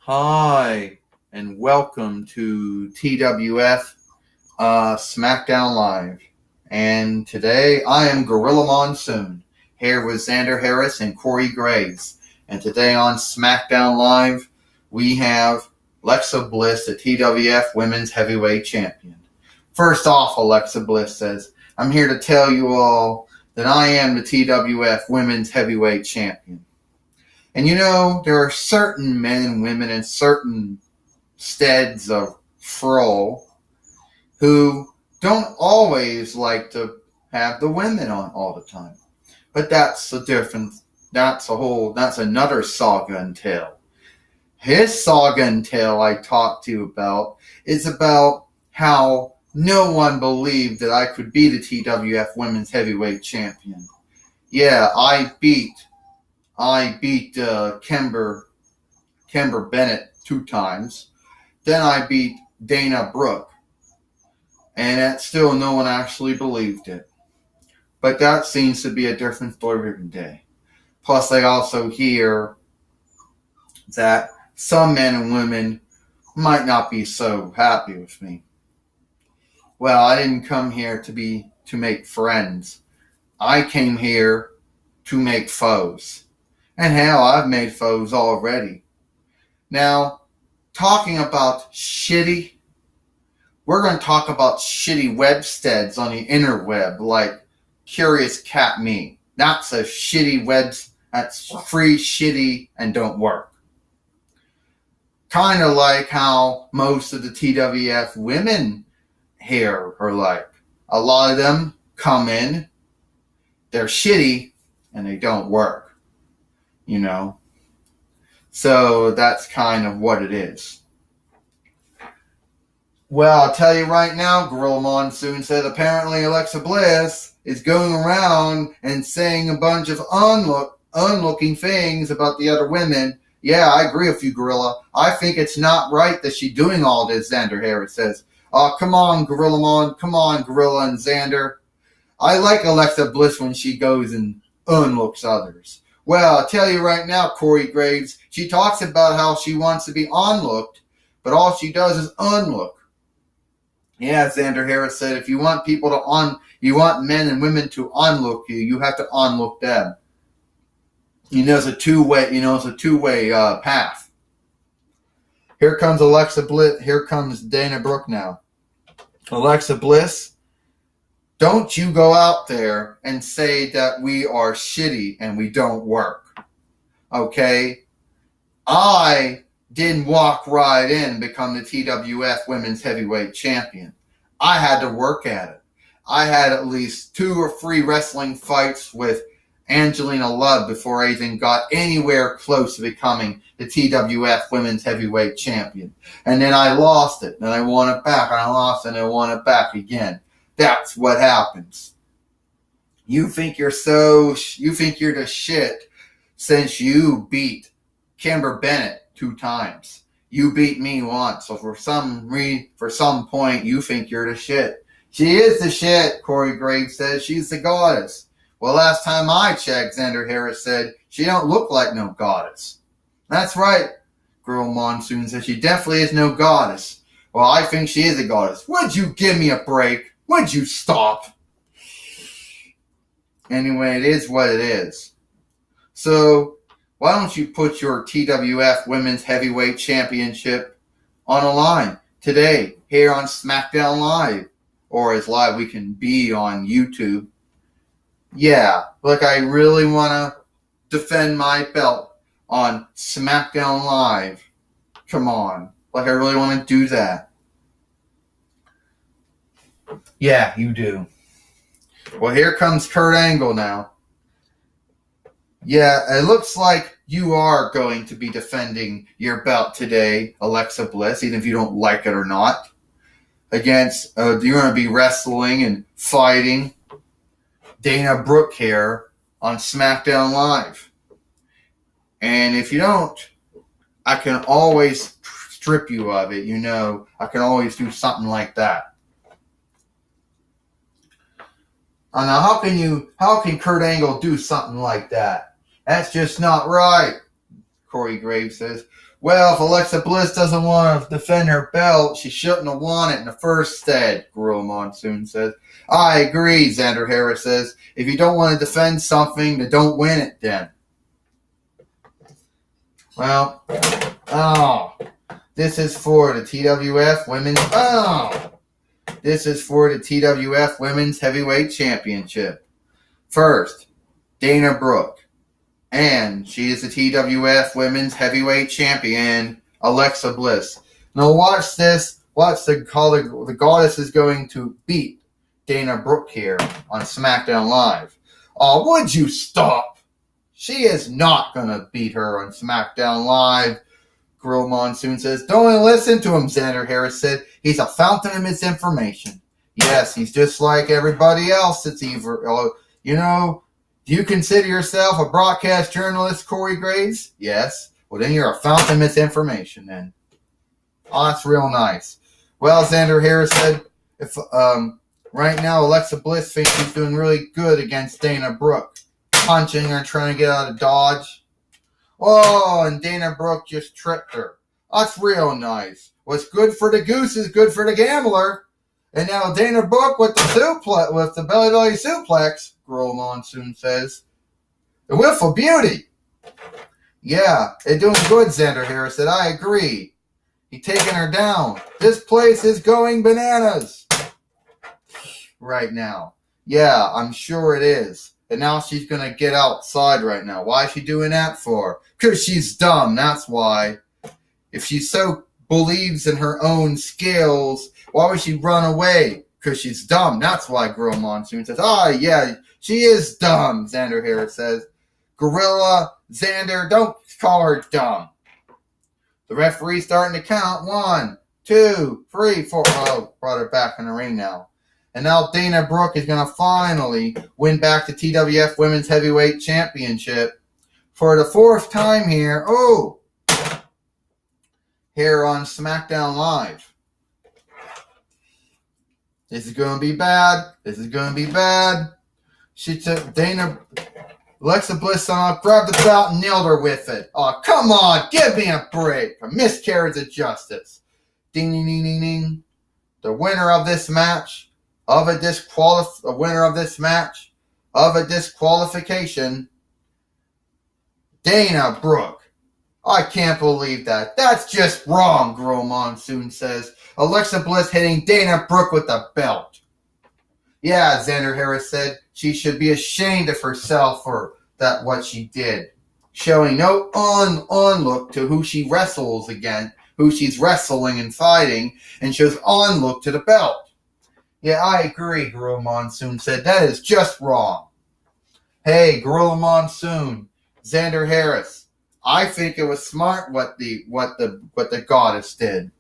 Hi, and welcome to TWF Smackdown Live. And today I am Gorilla Monsoon, here with Xander Harris and Corey Graves. And today on Smackdown Live, we have Alexa Bliss, the TWF Women's Heavyweight Champion. First off, Alexa Bliss says, "I'm here to tell you all that I am the TWF Women's Heavyweight Champion. And you know, there are certain men and women in certain steads of fro who don't always like to have the women on all the time. But that's another saga and tale. His saga and tale I talked to you about is about how no one believed that I could be the TWF Women's Heavyweight Champion. Yeah, I beat Kimber Bennett 2 times. Then I beat Dana Brooke. And that still no one actually believed it. But that seems to be a different story every day. Plus, I also hear that some men and women might not be so happy with me. Well, I didn't come here to make friends. I came here to make foes. And hell, I've made foes already. Now, talking about shitty, we're going to talk about shitty websteads on the interweb, like Curious Cat Me. That's a shitty that's free, shitty, and don't work. Kind of like how most of the TWF women here are like. A lot of them come in, they're shitty, and they don't work. You know, so that's kind of what it is. Well, I'll tell you right now, Gorilla Monsoon said apparently Alexa Bliss is going around and saying a bunch of unlooking things about the other women. Yeah, I agree with you, Gorilla. I think it's not right that she's doing all this, Xander Harris says. Come on, Gorilla and Xander. I like Alexa Bliss when she goes and unlooks others. Well, I'll tell you right now, Corey Graves, she talks about how she wants to be onlooked, but all she does is unlook. Yeah, Xander Harris said, if you want you want men and women to unlook you, you have to unlook them. It's a two-way path. Here comes Alexa Bliss. Here comes Dana Brooke now. Alexa Bliss, don't you go out there and say that we are shitty and we don't work. Okay? I didn't walk right in and become the TWF Women's Heavyweight Champion. I had to work at it. I had at least 2 or 3 wrestling fights with Angelina Love before I even got anywhere close to becoming the TWF Women's Heavyweight Champion. And then I lost it. And I won it back. And I lost it. And I won it back again. That's what happens. You think you're the shit since you beat Kimber Bennett 2 times. You beat me once. So for some point, you think you're the shit. She is the shit, Corey Graves says. She's the goddess. Well, last time I checked, Xander Harris said, she don't look like no goddess. That's right, Girl Monsoon says. She definitely is no goddess. Well, I think she is a goddess. Would you give me a break? Would you stop? Anyway, it is what it is. So, why don't you put your TWF Women's Heavyweight Championship on a line today here on SmackDown Live, or as live we can be on YouTube. Yeah, like I really want to defend my belt on SmackDown Live. Come on. Like I really want to do that. Yeah, you do. Well, here comes Kurt Angle now. Yeah, it looks like you are going to be defending your belt today, Alexa Bliss, even if you don't like it or not. You're going to be wrestling and fighting Dana Brooke here on SmackDown Live. And if you don't, I can always strip you of it. I can always do something like that. Now, how can Kurt Angle do something like that? That's just not right. Corey Graves says. Well, if Alexa Bliss doesn't want to defend her belt, she shouldn't have won it in the first stead, Gorilla Monsoon says. I agree, Xander Harris says. If you don't want to defend something, then don't win it then. Well, this is for the TWF Women's... This is for the TWF Women's Heavyweight Championship. First, Dana Brooke. And she is the TWF Women's Heavyweight Champion, Alexa Bliss. Now watch this. Watch the Goddess is going to beat Dana Brooke here on SmackDown Live. Oh, would you stop? She is not going to beat her on SmackDown Live. Gorilla Monsoon says, don't listen to him, Xander Harris said. He's a fountain of misinformation. Yes, he's just like everybody else that's evil. You know, do you consider yourself a broadcast journalist, Corey Graves? Yes. Well, then you're a fountain of misinformation then. Oh, that's real nice. Well, Xander Harris said, if right now Alexa Bliss thinks she's doing really good against Dana Brooke, punching her, trying to get out of dodge. Oh, and Dana Brooke just tripped her. That's real nice. What's good for the goose is good for the gambler. And now Dana Brooke with the belly suplex, Gorilla Monsoon says. The whiff of beauty. Yeah, they're doing good, Xander Harris said. I agree. He's taking her down. This place is going bananas right now. Yeah, I'm sure it is. And now she's going to get outside right now. Why is she doing that for? Because she's dumb, that's why. If she so believes in her own skills, why would she run away? Because she's dumb, that's why, Gorilla Monsoon says. Yeah, she is dumb, Xander Harris says. Gorilla, Xander, don't call her dumb. The referee's starting to count. 1, 2, 3, 4. Oh, brought her back in the ring now. And now Dana Brooke is going to finally win back the TWF Women's Heavyweight Championship for the 4th time here. Oh! Here on SmackDown Live. This is going to be bad. This is going to be bad. She took Alexa Bliss grabbed the belt and nailed her with it. Oh, come on. Give me a break. A miscarriage of justice. Ding, ding, ding, ding, ding. The winner of this match. Of a disqualification, Dana Brooke. I can't believe that. That's just wrong, Gorilla Monsoon says. Alexa Bliss hitting Dana Brooke with the belt. Yeah, Xander Harris said she should be ashamed of herself for what she did. Showing no on-look to who she wrestles against, who she's wrestling and fighting, and shows on-look to the belt. Yeah, I agree, Gorilla Monsoon said. That is just wrong. Hey, Gorilla Monsoon, Xander Harris. I think it was smart what the Goddess did.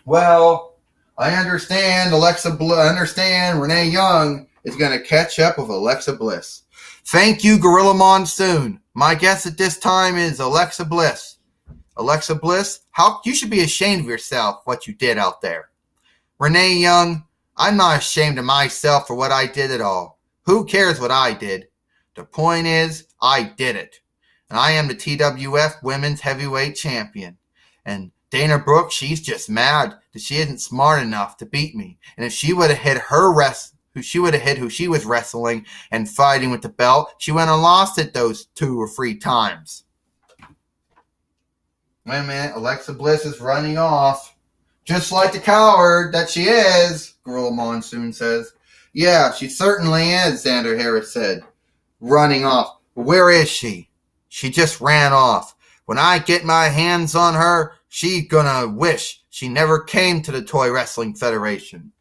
Well, I understand I understand Renee Young is going to catch up with Alexa Bliss. Thank you, Gorilla Monsoon. My guess at this time is Alexa Bliss. Alexa Bliss, you should be ashamed of yourself, what you did out there. Renee Young, I'm not ashamed of myself for what I did at all. Who cares what I did? The point is, I did it. And I am the TWF Women's Heavyweight Champion. And Dana Brooke, she's just mad that she isn't smart enough to beat me. And if she would have hit who she was wrestling and fighting with the belt, she would have lost it those 2 or 3 times. Wait a minute, Alexa Bliss is running off. Just like the coward that she is, Gorilla Monsoon says. Yeah, she certainly is, Xander Harris said. Running off. Where is she? She just ran off. When I get my hands on her, she's gonna wish she never came to the Toy Wrestling Federation.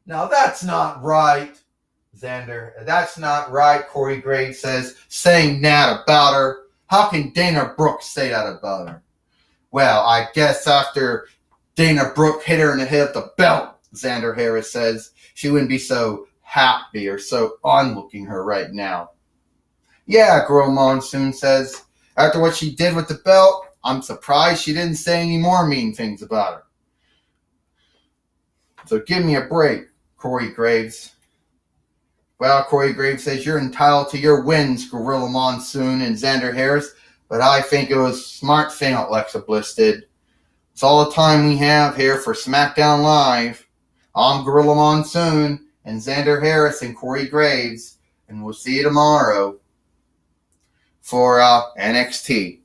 Now that's not right, Xander. That's not right, Corey Graves says, saying that about her. How can Dana Brooke say that about her? Well, I guess after Dana Brooke hit her in the head with the belt, Xander Harris says, she wouldn't be so happy or so on-looking her right now. Yeah, Gorilla Monsoon says, after what she did with the belt, I'm surprised she didn't say any more mean things about her. So give me a break, Corey Graves. Well, Corey Graves says you're entitled to your wins, Gorilla Monsoon and Xander Harris, but I think it was a smart thing Alexa Bliss did. It's all the time we have here for SmackDown Live. I'm Gorilla Monsoon and Xander Harris and Corey Graves, and we'll see you tomorrow for NXT.